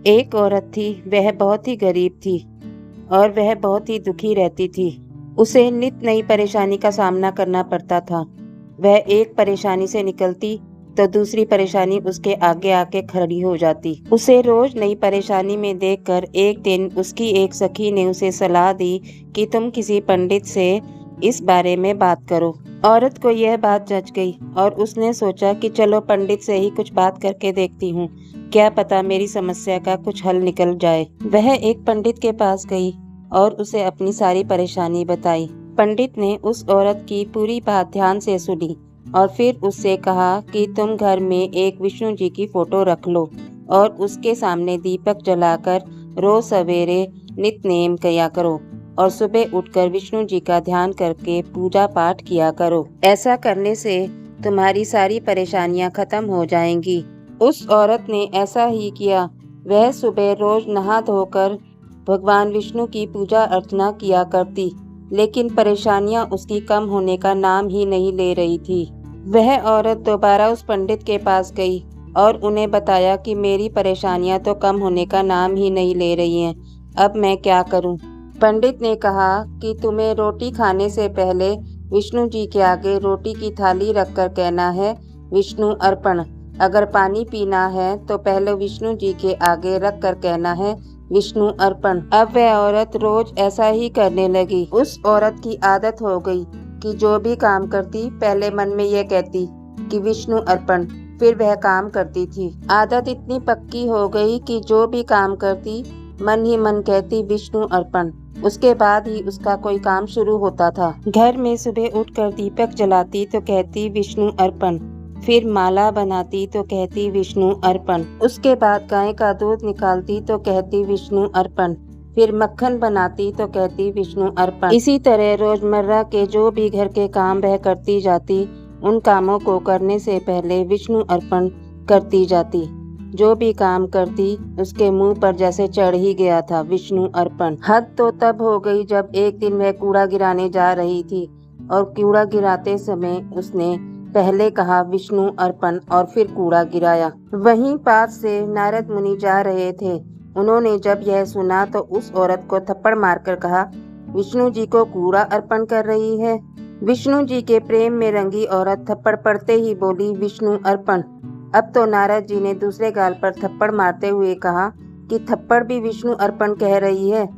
एक औरत थी, वह बहुत ही गरीब थी और वह बहुत ही दुखी रहती थी। उसे नित नई परेशानी का सामना करना पड़ता था। वह एक परेशानी से निकलती तो दूसरी परेशानी उसके आगे आके खड़ी हो जाती। उसे रोज नई परेशानी में देखकर एक दिन उसकी एक सखी ने उसे सलाह दी कि तुम किसी पंडित से इस बारे में बात करो। औरत को यह बात जच गई और उसने सोचा कि चलो पंडित से ही कुछ बात करके देखती हूँ, क्या पता मेरी समस्या का कुछ हल निकल जाए। वह एक पंडित के पास गई और उसे अपनी सारी परेशानी बताई। पंडित ने उस औरत की पूरी बात ध्यान से सुनी और फिर उससे कहा कि तुम घर में एक विष्णु जी की फोटो रख लो और उसके सामने दीपक जलाकर रोज सवेरे नित्य किया करो और सुबह उठकर विष्णु जी का ध्यान करके पूजा पाठ किया करो। ऐसा करने से तुम्हारी सारी परेशानियां खत्म हो जाएंगी। उस औरत ने ऐसा ही किया। वह सुबह रोज नहा धोकर भगवान विष्णु की पूजा अर्चना किया करती, लेकिन परेशानियां उसकी कम होने का नाम ही नहीं ले रही थी। वह औरत दोबारा उस पंडित के पास गई और उन्हें बताया कि मेरी परेशानियां तो कम होने का नाम ही नहीं ले रही हैं, अब मैं क्या करूं? पंडित ने कहा कि तुम्हें रोटी खाने से पहले विष्णु जी के आगे रोटी की थाली रखकर कहना है विष्णु अर्पण। अगर पानी पीना है तो पहले विष्णु जी के आगे रख कर कहना है विष्णु अर्पण। अब वह औरत रोज ऐसा ही करने लगी। उस औरत की आदत हो गई कि जो भी काम करती पहले मन में यह कहती कि विष्णु अर्पण, फिर वह काम करती थी। आदत इतनी पक्की हो गई कि जो भी काम करती मन ही मन कहती विष्णु अर्पण। उसके बाद ही उसका कोई काम शुरू होता था। घर में सुबह उठकर दीपक जलाती तो कहती विष्णु अर्पण, फिर माला बनाती तो कहती विष्णु अर्पण। उसके बाद गाय का दूध निकालती तो कहती विष्णु अर्पण, फिर मक्खन बनाती तो कहती विष्णु अर्पण। इसी तरह रोजमर्रा के जो भी घर के काम वह करती जाती, उन कामों को करने से पहले विष्णु अर्पण करती जाती। जो भी काम करती उसके मुंह पर जैसे चढ़ ही गया था विष्णु अर्पण। हद तो तब हो गई जब एक दिन वह कूड़ा गिराने जा रही थी और कूड़ा गिराते समय उसने पहले कहा विष्णु अर्पण और फिर कूड़ा गिराया। वहीं पास से नारद मुनि जा रहे थे। उन्होंने जब यह सुना तो उस औरत को थप्पड़ मारकर कहा विष्णु जी को कूड़ा अर्पण कर रही है। विष्णु जी के प्रेम में रंगी औरत थप्पड़ पड़ते ही बोली विष्णु अर्पण। अब तो नारद जी ने दूसरे गाल पर थप्पड़ मारते हुए कहा कि थप्पड़ भी विष्णु अर्पण कह रही है,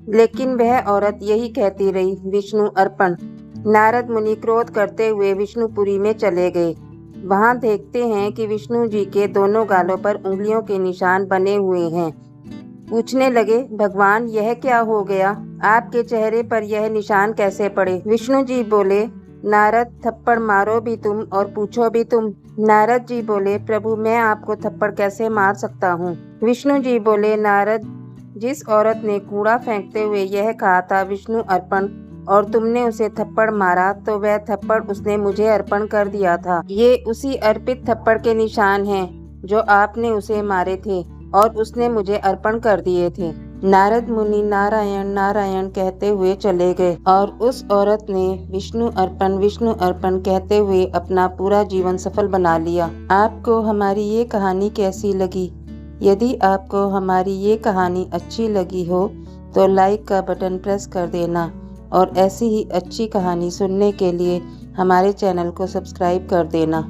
लेकिन वह औरत यही कहती रही विष्णु अर्पण। नारद मुनि क्रोध करते हुए विष्णुपुरी में चले गए। वहां देखते हैं कि विष्णु जी के दोनों गालों पर उंगलियों के निशान बने हुए हैं। पूछने लगे भगवान यह क्या हो गया, आपके चेहरे पर यह निशान कैसे पड़े? विष्णु जी बोले नारद थप्पड़ मारो भी तुम और पूछो भी तुम। नारद जी बोले प्रभु मैं आपको थप्पड़ कैसे मार सकता हूँ? विष्णु जी बोले नारद जिस औरत ने कूड़ा फेंकते हुए यह कहा था विष्णु अर्पण और तुमने उसे थप्पड़ मारा तो वह थप्पड़ उसने मुझे अर्पण कर दिया था। ये उसी अर्पित थप्पड़ के निशान हैं जो आपने उसे मारे थे और उसने मुझे अर्पण कर दिए थे। नारद मुनि नारायण नारायण कहते हुए चले गए और उस औरत ने विष्णु अर्पण कहते हुए अपना पूरा जीवन सफल बना लिया। आपको हमारी ये कहानी कैसी लगी? यदि आपको हमारी ये कहानी अच्छी लगी हो तो लाइक का बटन प्रेस कर देना और ऐसी ही अच्छी कहानी सुनने के लिए हमारे चैनल को सब्सक्राइब कर देना।